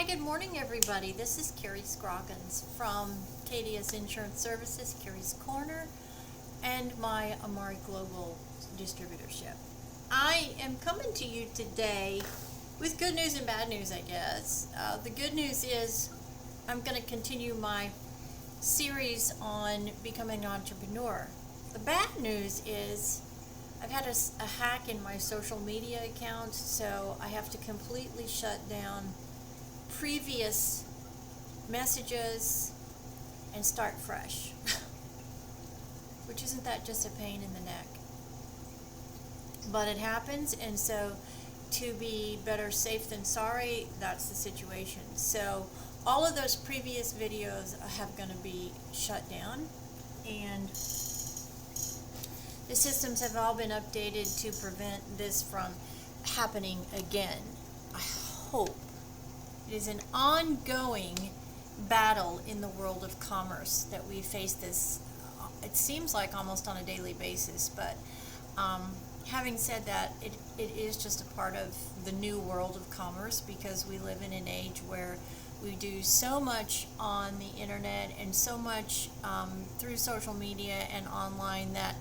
Good morning, everybody. This is Carrie Scroggins from KDS Insurance Services, Carrie's Corner, and my Amari Global distributorship. I am coming to you today with good news and bad news, I guess. The good news is I'm going to continue my series on becoming an entrepreneur. The bad news is I've had a hack in my social media account, so I have to completely shut down previous messages and start fresh. Which isn't that just a pain in the neck? But it happens, and so to be better safe than sorry, that's the situation. So all of those previous videos have going to be shut down, and the systems have all been updated to prevent this from happening again. I hope. It is an ongoing battle in the world of commerce that we face this, it seems like almost on a daily basis, but having said that, it is just a part of the new world of commerce because we live in an age where we do so much on the internet and so much through social media and online that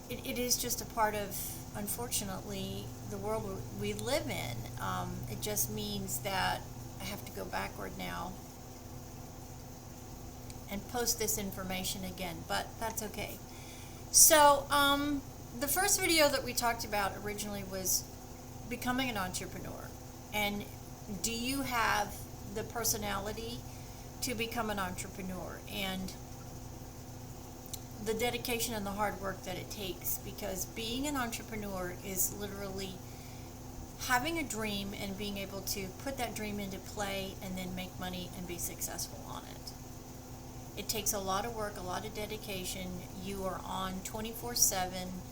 it is just a part of, unfortunately, the world we live in. It just means that I have to go backward now and post this information again, but that's okay. So the first video that we talked about originally was becoming an entrepreneur. And do you have the personality to become an entrepreneur? And the dedication and the hard work that it takes, because being an entrepreneur is literally having a dream and being able to put that dream into play and then make money and be successful on it. It takes a lot of work, a lot of dedication. You are on 24/7.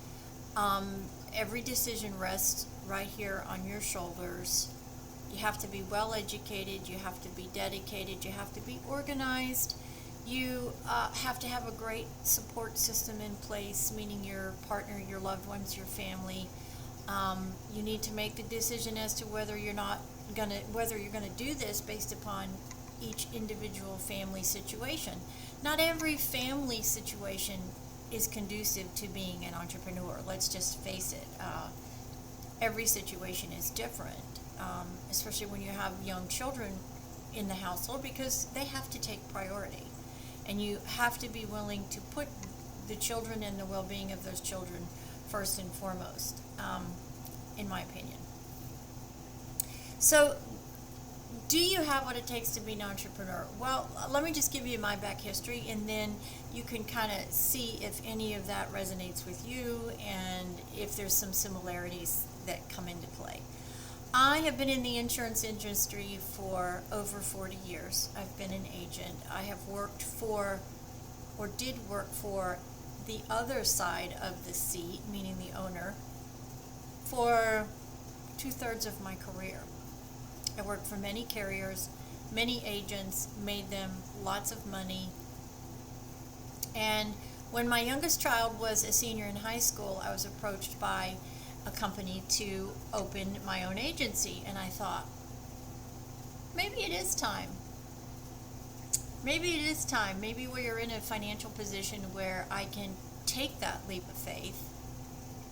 Every decision rests right here on your shoulders. You have to be well educated, you have to be dedicated, you have to be organized. You have to have a great support system in place, meaning your partner, your loved ones, your family. You need to make the decision as to whether you're gonna do this based upon each individual family situation. Not every family situation is conducive to being an entrepreneur. Let's just face it. Every situation is different, especially when you have young children in the household, because they have to take priority. And you have to be willing to put the children and the well-being of those children first and foremost, in my opinion. So, do you have what it takes to be an entrepreneur? Well, let me just give you my back history, and then you can kind of see if any of that resonates with you and if there's some similarities that come into play. I have been in the insurance industry for over 40 years. I've been an agent. I have worked for, or did work for, the other side of the seat, meaning the owner, for 2/3 of my career. I worked for many carriers, many agents, made them lots of money. And when my youngest child was a senior in high school, I was approached by a company to open my own agency, and I thought, maybe it is time. Maybe it is time. Maybe we are in a financial position where I can take that leap of faith,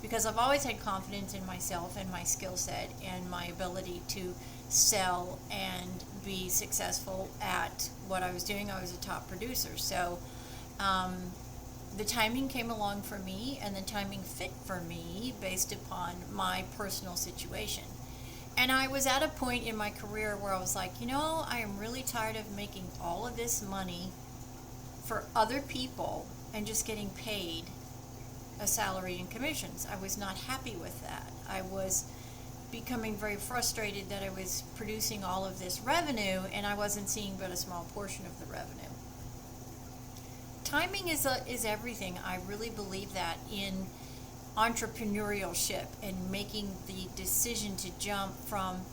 because I've always had confidence in myself and my skill set and my ability to sell and be successful at what I was doing. I was a top producer, so the timing came along for me, and the timing fit for me based upon my personal situation. And I was at a point in my career where I was like, I am really tired of making all of this money for other people and just getting paid a salary and commissions. I was not happy with that. I was becoming very frustrated that I was producing all of this revenue and I wasn't seeing but a small portion of the revenue. Timing is everything. I really believe that in entrepreneurship and making the decision to jump from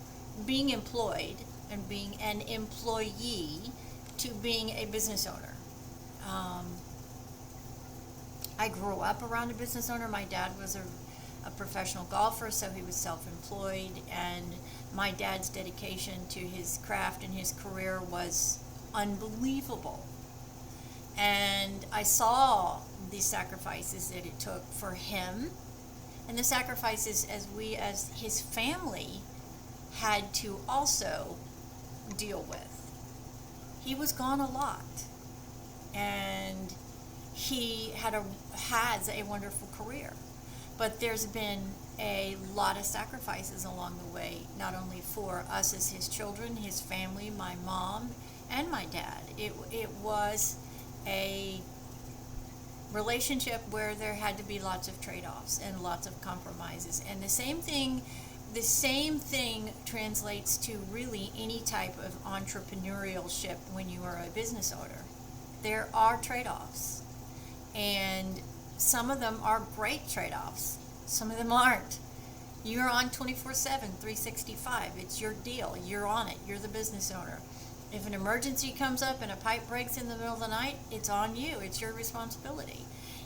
being employed and being an employee to being a business owner. I grew up around a business owner. My dad was a professional golfer, so he was self-employed, and my dad's dedication to his craft and his career was unbelievable. And I saw the sacrifices that it took for him, and the sacrifices as his family had to also deal with. He was gone a lot, and he has a wonderful career, but there's been a lot of sacrifices along the way, not only for us as his children, his family, my mom, and my dad. It was a relationship where there had to be lots of trade-offs and lots of compromises, and the same thing translates to really any type of entrepreneurship when you are a business owner. There are trade-offs, and some of them are great trade-offs, some of them aren't. You're on 24/7, 365. It's your deal. You're on it. You're the business owner. If an emergency comes up and a pipe breaks in the middle of the night, it's on you. It's your responsibility.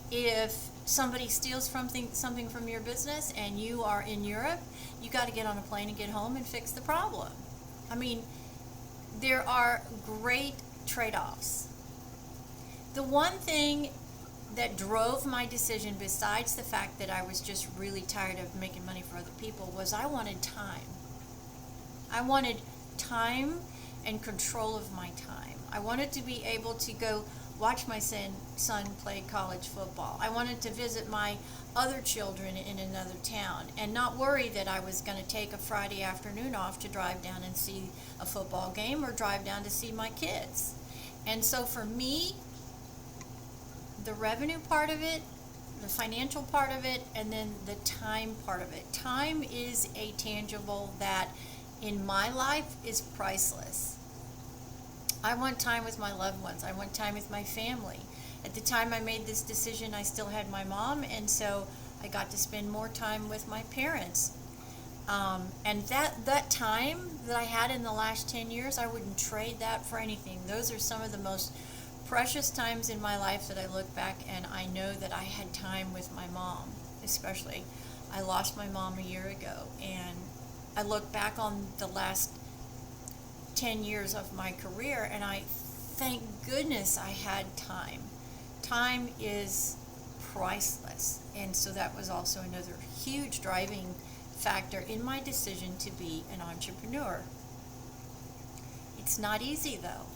If somebody steals something from your business and you are in Europe, you got to get on a plane and get home and fix the problem. I mean, there are great trade-offs. The one thing that drove my decision, besides the fact that I was just really tired of making money for other people, was I wanted time. I wanted time and control of my time. I wanted to be able to go watch my son play college football. I wanted to visit my other children in another town and not worry that I was going to take a Friday afternoon off to drive down and see a football game or drive down to see my kids. And so for me, the revenue part of it, the financial part of it, and then the time part of it. Time is a tangible that in my life is priceless. I want time with my loved ones. I want time with my family. At the time I made this decision, I still had my mom, and so I got to spend more time with my parents. And that time that I had in the last 10 years, I wouldn't trade that for anything. Those are some of the most precious times in my life that I look back and I know that I had time with my mom, especially. I lost my mom a year ago, and I look back on the last 10 years of my career and I thank goodness I had time. Time is priceless, and so that was also another huge driving factor in my decision to be an entrepreneur. It's not easy though,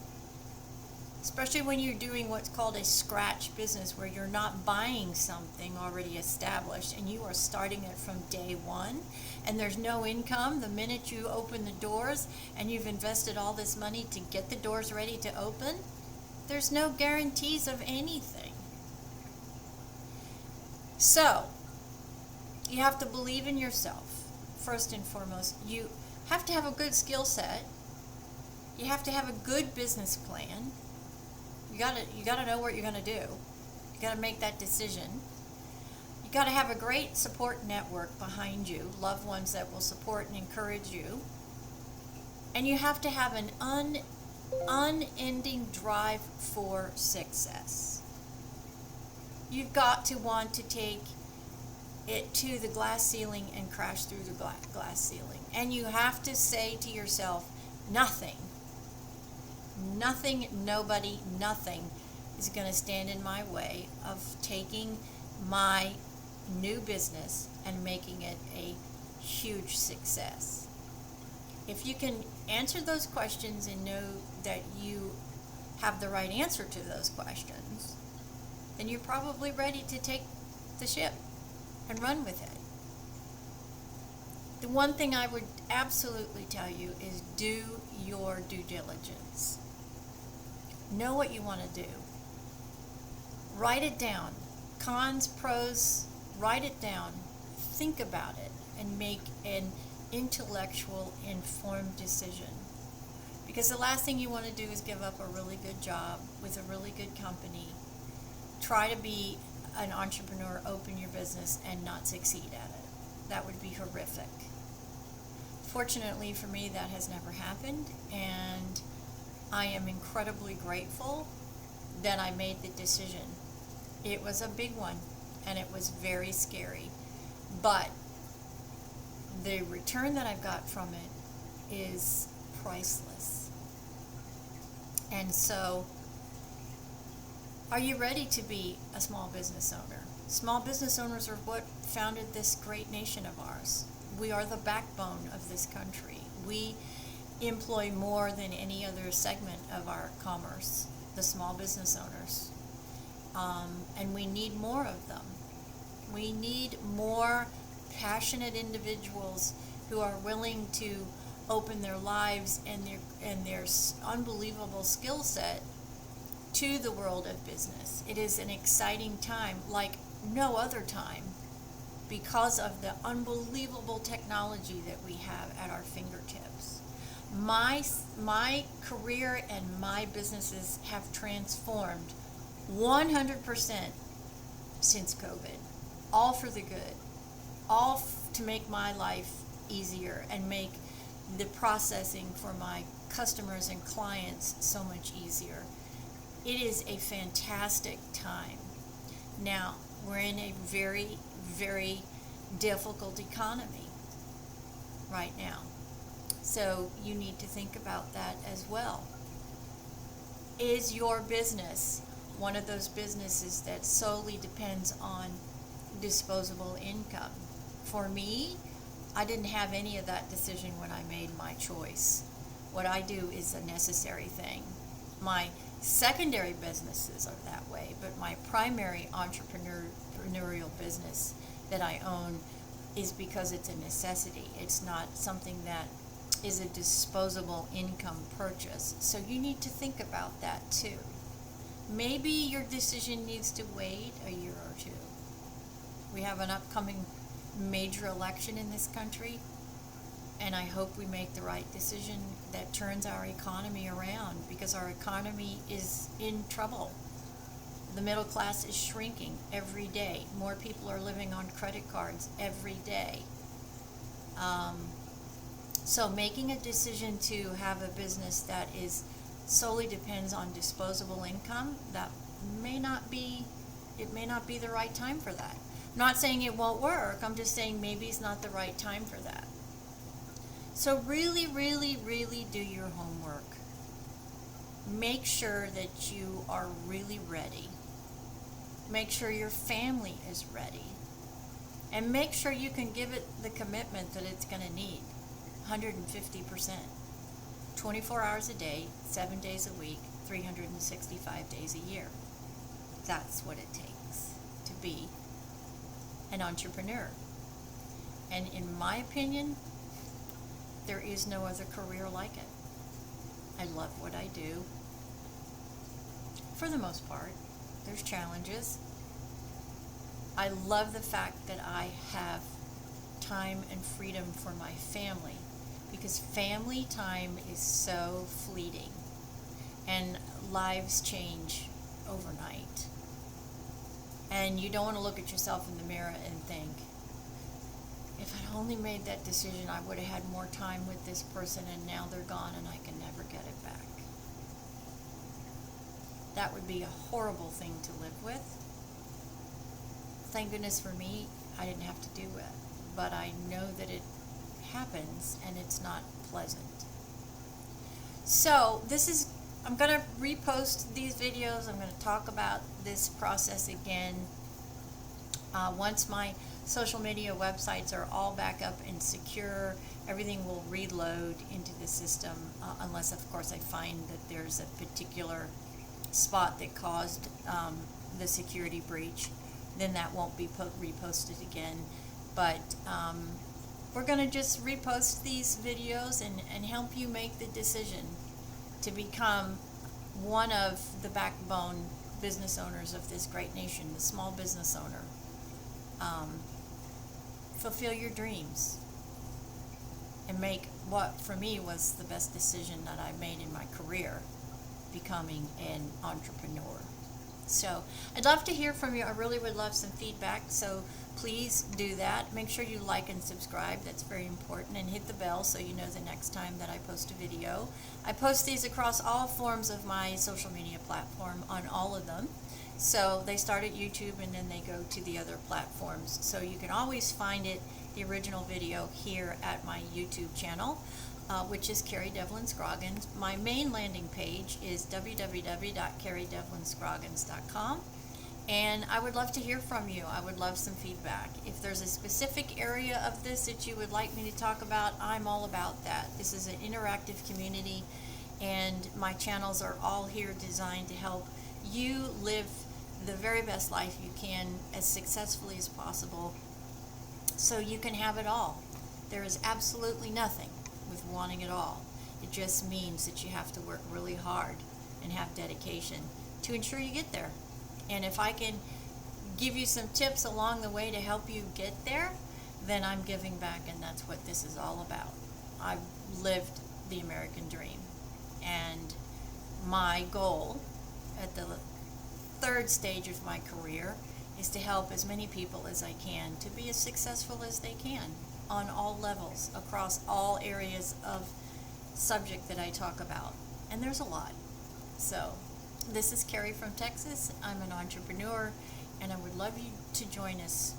especially when you're doing what's called a scratch business, where you're not buying something already established and you are starting it from day one, and there's no income the minute you open the doors, and you've invested all this money to get the doors ready to open. There's no guarantees of anything. So you have to believe in yourself first and foremost. You have to have a good skill set. You have to have a good business plan. You gotta know what you're gonna do. You gotta make that decision. You gotta have a great support network behind you, loved ones that will support and encourage you. And you have to have an unending drive for success. You've got to want to take it to the glass ceiling and crash through the glass ceiling. And you have to say to yourself, nothing, nobody, nothing is going to stand in my way of taking my new business and making it a huge success. If you can answer those questions and know that you have the right answer to those questions, then you're probably ready to take the ship and run with it. The one thing I would absolutely tell you is do your due diligence. Know what you want to do. Write it down. Cons, pros, write it down. Think about it and make an intellectual, informed decision. Because the last thing you want to do is give up a really good job with a really good company. Try to be an entrepreneur, open your business, and not succeed at it. That would be horrific. Fortunately for me, that has never happened, and I am incredibly grateful that I made the decision. It was a big one, and it was very scary, But the return that I've got from it is priceless. And so, are you ready to be a small business owner? Small business owners are what founded this great nation of ours. We are the backbone of this country. We employ more than any other segment of our commerce, the small business owners. And we need more of them. We need more passionate individuals who are willing to open their lives and their unbelievable skill set to the world of business. It is an exciting time like no other time because of the unbelievable technology that we have at our fingertips. My career and my businesses have transformed 100% since COVID, all for the good, all to make my life easier and make the processing for my customers and clients so much easier. It is a fantastic time. Now, we're in a very, very difficult economy right now. So you need to think about that as well. Is your business one of those businesses that solely depends on disposable income? For me, I didn't have any of that decision when I made my choice. What I do is a necessary thing. My secondary businesses are that way, but my primary entrepreneurial business that I own is because it's a necessity. It's not something that is a disposable income purchase. So you need to think about that too. Maybe your decision needs to wait a year or two. We have an upcoming major election in this country, and I hope we make the right decision that turns our economy around, because our economy is in trouble. The middle class is shrinking every day. More people are living on credit cards every day. So making a decision to have a business that is solely depends on disposable income, that may not be the right time for that. I'm not saying it won't work, I'm just saying maybe it's not the right time for that. So really, really, really do your homework. Make sure that you are really ready. Make sure your family is ready. And make sure you can give it the commitment that it's going to need, 150%. 24 hours a day, 7 days a week, 365 days a year. That's what it takes to be an entrepreneur. And in my opinion, there is no other career like it. I love what I do. For the most part, there's challenges. I love the fact that I have time and freedom for my family, because family time is so fleeting and lives change overnight. And you don't want to look at yourself in the mirror and think, if I'd only made that decision, I would have had more time with this person, and now they're gone and I can never get it back. That would be a horrible thing to live with. Thank goodness for me, I didn't have to do it. But I know that it happens and it's not pleasant. So I'm going to repost these videos. I'm going to talk about this process again. Once my social media websites are all back up and secure, everything will reload into the system, unless of course I find that there's a particular spot that caused the security breach. Then that won't be reposted again. But we're going to just repost these videos and help you make the decision to become one of the backbone business owners of this great nation, the small business owner. Fulfill your dreams and make what for me was the best decision that I made in my career, becoming an entrepreneur. So I'd love to hear from you. I really would love some feedback, so please do that. Make sure you like and subscribe. That's very important. And hit the bell so you know the next time that I post a video. I post these across all forms of my social media platform, on all of them. So they start at YouTube and then they go to the other platforms. So you can always find it, the original video, here at my YouTube channel, which is Carrie Devlin Scroggins. My main landing page is www.carriedevlinscroggins.com. And I would love to hear from you. I would love some feedback. If there's a specific area of this that you would like me to talk about, I'm all about that. This is an interactive community, and my channels are all here designed to help you live the very best life you can as successfully as possible, so you can have it all. There is absolutely nothing with wanting it all. It just means that you have to work really hard and have dedication to ensure you get there. And if I can give you some tips along the way to help you get there, then I'm giving back, and that's what this is all about. I've lived the American dream, and my goal at the third stage of my career is to help as many people as I can to be as successful as they can on all levels, across all areas of subject that I talk about. And there's a lot. So this is Carrie from Texas. I'm an entrepreneur, and I would love you to join us.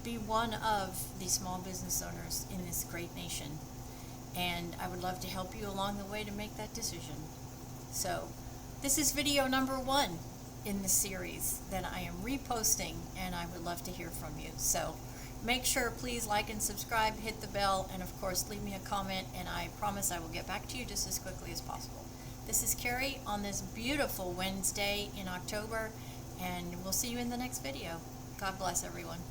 Be one of the small business owners in this great nation. And I would love to help you along the way to make that decision. So this is video number 1 in the series that I am reposting, and I would love to hear from you. So make sure, please like and subscribe, hit the bell, and of course leave me a comment, and I promise I will get back to you just as quickly as possible. This is Carrie on this beautiful Wednesday in October, and we'll see you in the next video. God bless everyone.